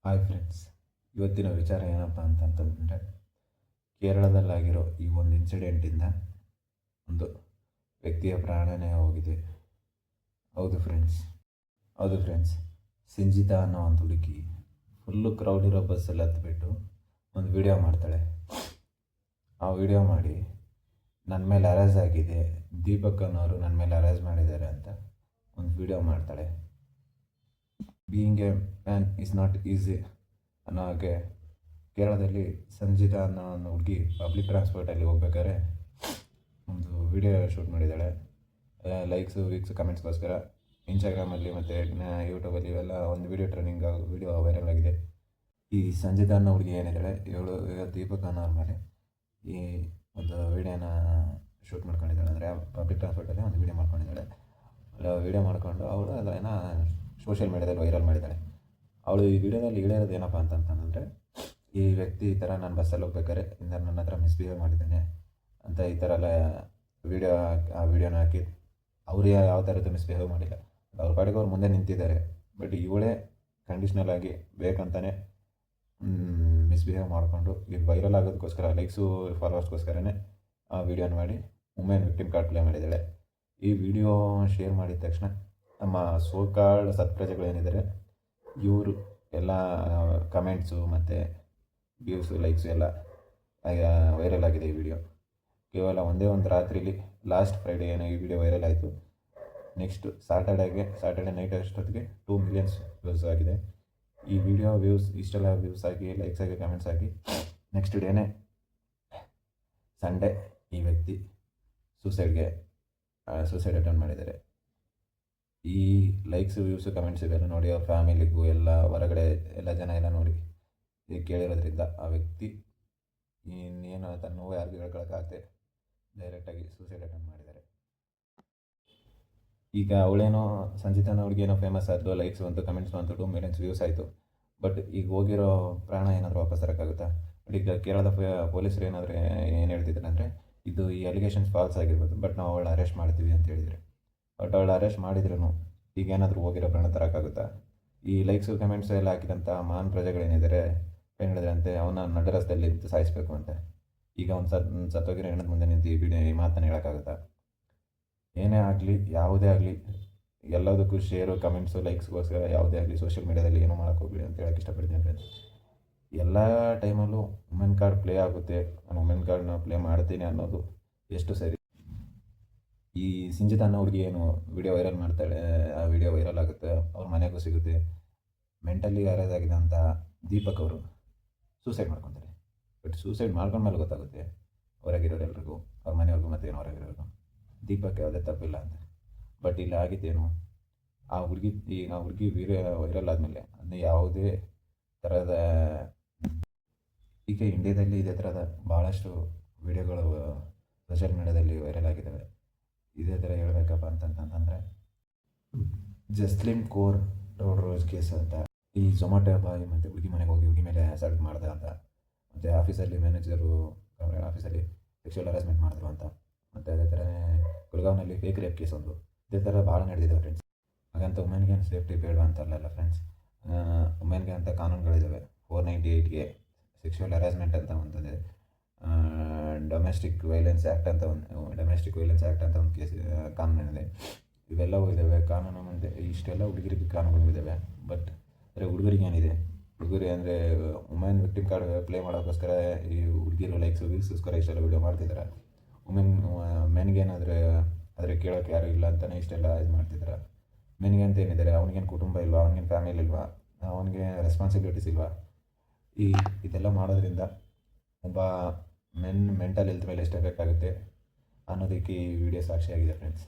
Hi friends, ಇವತ್ತಿನ ವಿಚಾರ ಏನಪ್ಪ ಅಂತಂತಂದರೆ ಕೇರಳದಲ್ಲಾಗಿರೋ ಈ ಒಂದು ಇನ್ಸಿಡೆಂಟಿಂದ ಒಂದು ವ್ಯಕ್ತಿಯ ಪ್ರಾಣನೇ ಹೋಗಿದೆ. ಹೌದು ಫ್ರೆಂಡ್ಸ್, ಸಂಜಿತಾ ಅನ್ನೋ ಒಂದು ಹುಡುಗಿ ಫುಲ್ಲು ಕ್ರೌಡ್ ಇರೋ ಬಸ್ಸಲ್ಲಿ ಹತ್ಬಿಟ್ಟು ಒಂದು ವಿಡಿಯೋ ಮಾಡ್ತಾಳೆ. ಆ ವಿಡಿಯೋ ಮಾಡಿ ನನ್ನ ಮೇಲೆ ಅರೇಸ್ ಆಗಿದೆ, ದೀಪಕ್ ಅನ್ನೋರು ನನ್ನ ಮೇಲೆ ಅರೇಸ್ ಮಾಡಿದ್ದಾರೆ ಅಂತ ಒಂದು ವಿಡಿಯೋ ಮಾಡ್ತಾಳೆ. Being A man is not easy ಅನ್ನೋ ಹಾಗೆ ಕೇರಳದಲ್ಲಿ ಸಂಜಿತಾ ಅನ್ನೋ ಒಂದು ಹುಡುಗಿ ಪಬ್ಲಿಕ್ ಟ್ರಾನ್ಸ್ಪೋರ್ಟಲ್ಲಿ ಹೋಗ್ಬೇಕಾದ್ರೆ ಒಂದು ವಿಡಿಯೋ ಶೂಟ್ ಮಾಡಿದ್ದಾಳೆ. ಲೈಕ್ಸು ವೀಕ್ಸು ಕಮೆಂಟ್ಸ್ಗೋಸ್ಕರ ಇನ್ಸ್ಟಾಗ್ರಾಮಲ್ಲಿ ಮತ್ತು ಯೂಟ್ಯೂಬಲ್ಲಿ ಇವೆಲ್ಲ ಒಂದು ವಿಡಿಯೋ ಟ್ರೆಂಡಿಂಗ್ ವಿಡಿಯೋ ವೈರಲ್ ಆಗಿದೆ. ಈ ಸಂಜಿತಾ ಅನ್ನೋ ಹುಡುಗಿ ಏನಿದ್ದಾಳೆ ಇವಳು ದೀಪಕ್ ಅನ್ನೋರ ಮೇಲೆ ಈ ಒಂದು ವಿಡಿಯೋನ ಶೂಟ್ ಮಾಡ್ಕೊಂಡಿದ್ದಾಳೆ. ಅಂದರೆ ಪಬ್ಲಿಕ್ ಟ್ರಾನ್ಸ್ಪೋರ್ಟಲ್ಲಿ ಒಂದು ವಿಡಿಯೋ ಮಾಡ್ಕೊಂಡಿದ್ದಾಳೆ. ವಿಡಿಯೋ ಮಾಡ್ಕೊಂಡು ಅವಳು ಅದನ್ನು ಸೋಷಿಯಲ್ ಮೀಡ್ಯಾದಲ್ಲಿ ವೈರಲ್ ಮಾಡಿದ್ದಾಳೆ. ಅವಳು ಈ ವಿಡಿಯೋದಲ್ಲಿ ಹೇಳಿರೋದು ಏನಪ್ಪ ಅಂತಂತಂದರೆ, ಈ ವ್ಯಕ್ತಿ ಈ ಥರ ನಾನು ಬಸ್ಸಲ್ಲಿ ಹೋಗ್ಬೇಕಾದ್ರೆ ನನ್ನ ಹತ್ರ ಮಿಸ್ಬಿಹೇವ್ ಮಾಡಿದ್ದಾನೆ ಅಂತ ಈ ಥರ ಎಲ್ಲ ಆ ವಿಡಿಯೋನ ಹಾಕಿ ಅವ್ರು ಯಾವ ಥರದ್ದು ಮಿಸ್ಬಿಹೇವ್ ಮಾಡಿಲ್ಲ, ಅವ್ರ ಪಾಡಿಗೆ ಅವ್ರು ಮುಂದೆ ನಿಂತಿದ್ದಾರೆ. ಬಟ್ ಇವಳೇ ಕಂಡೀಷ್ನಲ್ ಆಗಿ ಬೇಕಂತಾನೆ ಮಿಸ್ಬಿಹೇವ್ ಮಾಡಿಕೊಂಡು ಇದು ವೈರಲ್ ಆಗೋದಕ್ಕೋಸ್ಕರ ಲೈಕ್ಸು ಫಾಲೋವರ್ಸ್ಗೋಸ್ಕರನೇ ಆ ವಿಡಿಯೋನ ಮಾಡಿ ವುಮೆನ್ ವಿಕ್ಟಿಮ್ ಕಾರ್ಡ್ ಪ್ಲೇ ಮಾಡಿದ್ದಾಳೆ. ಈ ವಿಡಿಯೋ ಶೇರ್ ಮಾಡಿದ ತಕ್ಷಣ ನಮ್ಮ ಸೋಕಾಲ್ಡ್ ಸತ್ಪ್ರಜೆಗಳು ಏನಿದ್ದಾರೆ ಇವರು ಎಲ್ಲ ಕಮೆಂಟ್ಸು ಮತ್ತು ವ್ಯೂಸು ಲೈಕ್ಸು ಎಲ್ಲ ವೈರಲ್ ಆಗಿದೆ. ಈ ವಿಡಿಯೋ ಕೇವಲ ಒಂದೇ ಒಂದು ರಾತ್ರಿಲಿ ಲಾಸ್ಟ್ ಫ್ರೈಡೇ ಏನೋ ಈ ವಿಡಿಯೋ ವೈರಲ್ ಆಯಿತು. ನೆಕ್ಸ್ಟ್ ಸ್ಯಾಟರ್ಡೆ ನೈಟ್ ಅಷ್ಟೊತ್ತಿಗೆ 2 ಮಿಲಿಯನ್ಸ್ ವ್ಯೂಸ್ ಆಗಿದೆ. ಈ ವಿಡಿಯೋ ಇಷ್ಟೆಲ್ಲ ವ್ಯೂಸ್ ಆಗಿ ಲೈಕ್ಸ್ ಆಗಿ ಕಮೆಂಟ್ಸ್ ಆಗಿ ನೆಕ್ಸ್ಟ್ ಡೇನೇ ಸಂಡೇ ಈ ವ್ಯಕ್ತಿ ಸೂಸೈಡ್ ಅಟೆಂಪ್ಟ್ ಮಾಡಿದ್ದಾರೆ. ಈ ಲೈಕ್ಸು ವ್ಯೂಸು ಕಮೆಂಟ್ಸ್ ಇವೆಲ್ಲ ನೋಡಿ ಅವ್ರ ಫ್ಯಾಮಿಲಿಗೂ ಎಲ್ಲ ಹೊರಗಡೆ ಎಲ್ಲ ಜನ ಎಲ್ಲ ನೋಡಿ ಕೇಳಿರೋದ್ರಿಂದ ಆ ವ್ಯಕ್ತಿ ಇನ್ನೇನು ತನ್ನ ನೋವು ಯಾರಿಗೂ ಹೇಳ್ಕೊಳಕ್ಕಾಗದೆ ಡೈರೆಕ್ಟಾಗಿ ಸೂಸೈಡ್ ಅಟೆಂಪ್ಟ್ ಮಾಡಿದ್ದಾರೆ. ಈಗ ಅವಳೇನೋ ಸಂಜಿತಾನ ಹುಡುಗೇನೋ ಫೇಮಸ್ ಆದಳು, ಲೈಕ್ಸ್ ಬಂತು, ಕಮೆಂಟ್ಸ್ ಬಂತು, 2 ಮಿಲಿಯನ್ಸ್ ವ್ಯೂಸ್ ಆಯಿತು. ಬಟ್ ಈಗ ಹೋಗಿರೋ ಪ್ರಾಣ ಏನಾದರೂ ವಾಪಸ್ ತರೋಕ್ಕಾಗುತ್ತಾ? ಬಟ್ ಈಗ ಕೇರಳದ ಪೊಲೀಸರು ಏನಾದರೂ ಏನು ಹೇಳ್ತಿದ್ದಾರೆ ಅಂದರೆ, ಇದು ಈ ಅಲಿಗೇಷನ್ಸ್ ಫಾಲ್ಸ್ ಆಗಿರ್ಬೋದು, ಬಟ್ ನಾವು ಅವಳನ್ನ ಅರೆಸ್ಟ್ ಮಾಡ್ತೀವಿ ಅಂತ ಹೇಳಿದರೆ. ಬಟ್ ಅವಳು ಅರೆಸ್ಟ್ ಮಾಡಿದ್ರು ಈಗ ಏನಾದರೂ ಹೋಗಿರೋ ಪ್ರಾಣ ತರೋಕ್ಕಾಗುತ್ತಾ? ಈ ಲೈಕ್ಸು ಕಮೆಂಟ್ಸು ಎಲ್ಲ ಹಾಕಿದಂಥ ಮಹಾನ್ ಪ್ರಜೆಗಳೇನಿದ್ದಾರೆ ಏನು ಹೇಳಿದ್ರಂತೆ, ಅವನ ನಡ ರಸ್ತೆಯಲ್ಲಿ ನಿಂತು ಸಾಯಿಸಬೇಕು ಅಂತ. ಈಗ ಒಂದು ಸತ್ತೋಗಿರೋ ಹೆಣ್ಣದ ಮುಂದೆ ನಿಂತು ಈ ಮಾತನ್ನು ಹೇಳೋಕ್ಕಾಗುತ್ತಾ? ಏನೇ ಆಗಲಿ, ಯಾವುದೇ ಆಗಲಿ, ಎಲ್ಲದಕ್ಕೂ ಶೇರು ಕಮೆಂಟ್ಸು ಲೈಕ್ಸ್ಗೋಸ್ಕರ ಯಾವುದೇ ಆಗಲಿ ಸೋಷಿಯಲ್ ಮೀಡ್ಯಾದಲ್ಲಿ ಏನೂ ಮಾಡೋಕ್ಕೆ ಹೋಗಲಿ ಅಂತ ಹೇಳೋಕ್ಕೆ ಇಷ್ಟಪಡ್ತೀನಿ ಫ್ರೆಂಡ್ಸ್. ಎಲ್ಲ ಟೈಮಲ್ಲೂ ವುಮೆನ್ ಕಾರ್ಡ್ ಪ್ಲೇ ಆಗುತ್ತೆ, ನಾನು ವುಮೆನ್ ಕಾರ್ಡ್ನ ಪ್ಲೇ ಮಾಡ್ತೀನಿ ಅನ್ನೋದು ಎಷ್ಟು ಸರಿ? ಈ ಸಂಜಿತಾ ಅನ್ನೋ ಹುಡುಗಿ ಏನು ವಿಡಿಯೋ ವೈರಲ್ ಮಾಡ್ತಾಳೆ, ಆ ವಿಡಿಯೋ ವೈರಲ್ ಆಗುತ್ತೆ, ಅವ್ರ ಮನೆಗೂ ಸಿಗುತ್ತೆ. ಮೆಂಟಲಿ ಅರೇಸ್ ಆಗಿದ್ದಂಥ ದೀಪಕ್ ಅವರು ಸೂಸೈಡ್ ಮಾಡ್ಕೊತಾರೆ. ಬಟ್ ಸೂಸೈಡ್ ಮಾಡ್ಕೊಂಡ್ಮೇಲೆ ಗೊತ್ತಾಗುತ್ತೆ ಹೊರಗಿರೋರೆಲ್ರಿಗೂ, ಅವ್ರ ಮನೆಯವ್ರಿಗೂ ಮತ್ತು ಏನೋ ಹೊರಗಿರೋರಿಗೂ ದೀಪಕ್ ಯಾವುದೇ ತಪ್ಪಿಲ್ಲ ಅಂತ. ಬಟ್ ಇಲ್ಲಿ ಆಗಿದ್ದೇನು, ಆ ಹುಡುಗಿ ವೈರಲ್ ಆದಮೇಲೆ ಅದನ್ನ ಯಾವುದೇ ಥರದ ಈಗ ಇಂಡಿಯಾದಲ್ಲಿ ಇದೇ ಥರದ ಭಾಳಷ್ಟು ವಿಡಿಯೋಗಳು ಸೋಷಿಯಲ್ ಮೀಡ್ಯಾದಲ್ಲಿ ವೈರಲ್ ಆಗಿದ್ದಾವೆ. ಇದೇ ಥರ ಹೇಳಬೇಕಪ್ಪ ಅಂತಂತಂದರೆ, ಜಸ್ಲಿನ್ ಕೋರ್ ರೋಡ್ ಕೇಸ್ ಅಂತ, ಈ ಝೊಮ್ಯಾಟೊ ಬಾಯ್ ಮತ್ತು ಹುಡುಗಿ ಮನೆಗೆ ಹೋಗಿ ಹುಡುಗಿ ಮೇಲೆ ಅಸಾಲ್ಟ್ ಮಾಡ್ದೆ ಅಂತ, ಮತ್ತು ಆಫೀಸಲ್ಲಿ ಮ್ಯಾನೇಜರು ಆಫೀಸಲ್ಲಿ ಸೆಕ್ಷುವಲ್ ಹರಾಸ್ಮೆಂಟ್ ಮಾಡಿದ್ರು ಅಂತ, ಮತ್ತು ಅದೇ ಥರನೇ ಗುಲ್ಗಾವ್ನಲ್ಲಿ ಫೇಕ್ ರೇಪ್ ಕೇಸ್ ಒಂದು, ಇದೇ ಥರ ಭಾಳ ನಡೆದಿದ್ದಾವೆ ಫ್ರೆಂಡ್ಸ್. ಹಾಗಂತ ವುಮೆನ್ಗೆ ಸೇಫ್ಟಿ ಬೇಡ ಅಂತಲ್ಲ ಫ್ರೆಂಡ್ಸ್. ವುಮೆನ್ಗೆ ಅಂತ ಕಾನೂನುಗಳಿದ್ದಾವೆ. 498 ಸೆಕ್ಷುವಲ್ ಹರಾಸ್ಮೆಂಟ್ ಅಂತ ಒಂದಿದೆ, ಡೊಮೆಸ್ಟಿಕ್ ವೈಲೆನ್ಸ್ ಆ್ಯಕ್ಟ್ ಅಂತ ಒಂದು ಕೇಸ್ ಕಾನೂನಿದೆ. ಇವೆಲ್ಲವೂ ಇದ್ದಾವೆ ಕಾನೂನು ಮುಂದೆ. ಇಷ್ಟೆಲ್ಲ ಹುಡುಗರಿಗೆ ಕಾನೂನುಗಳು ಇದ್ದಾವೆ. ಬಟ್ ಅಂದರೆ ಹುಡುಗರಿಗೆ ಏನಿದೆ, ಹುಡುಗರು ಅಂದರೆ ವುಮೆನ್ ವಿಕ್ಟಿಮ್ ಕಾರ್ಡ್ ಪ್ಲೇ ಮಾಡೋಕ್ಕೋಸ್ಕರ ಈ ಹುಡುಗಿರು ಲೈಕ್ಸು ವ್ಯೂಸ್ಗೋಸ್ಕರ ಇಷ್ಟೆಲ್ಲ ವೀಡಿಯೋ ಮಾಡ್ತಿದ್ದಾರೆ. ಮೆನ್ಗೇನಾದರೆ ಆದರೆ ಕೇಳೋಕ್ಕೆ ಯಾರೂ ಇಲ್ಲ ಅಂತಲೇ ಇಷ್ಟೆಲ್ಲ ಇದು ಮಾಡ್ತಿದ್ದಾರೆ. ಮೆನ್ಗೆ ಅಂತ ಏನಿದ್ದಾರೆ, ಅವನಿಗೇನು ಕುಟುಂಬ ಇಲ್ವಾ, ಅವನಿಗೇನು ಫ್ಯಾಮಿಲಿ ಇಲ್ವಾ, ಅವನಿಗೆ ರೆಸ್ಪಾನ್ಸಿಬಿಲಿಟೀಸ್ ಇಲ್ವಾ? ಇದೆಲ್ಲ ಮಾಡೋದ್ರಿಂದ ಒಬ್ಬ ಮೆಂಟಲ್ ಹೆಲ್ತ್ ಮೇಲೆ ಎಷ್ಟು ಎಫೆಕ್ಟ್ ಆಗುತ್ತೆ ಅನ್ನೋದಕ್ಕೆ ಈ ವಿಡಿಯೋ ಸಾಕ್ಷಿಯಾಗಿದೆ ಫ್ರೆಂಡ್ಸ್.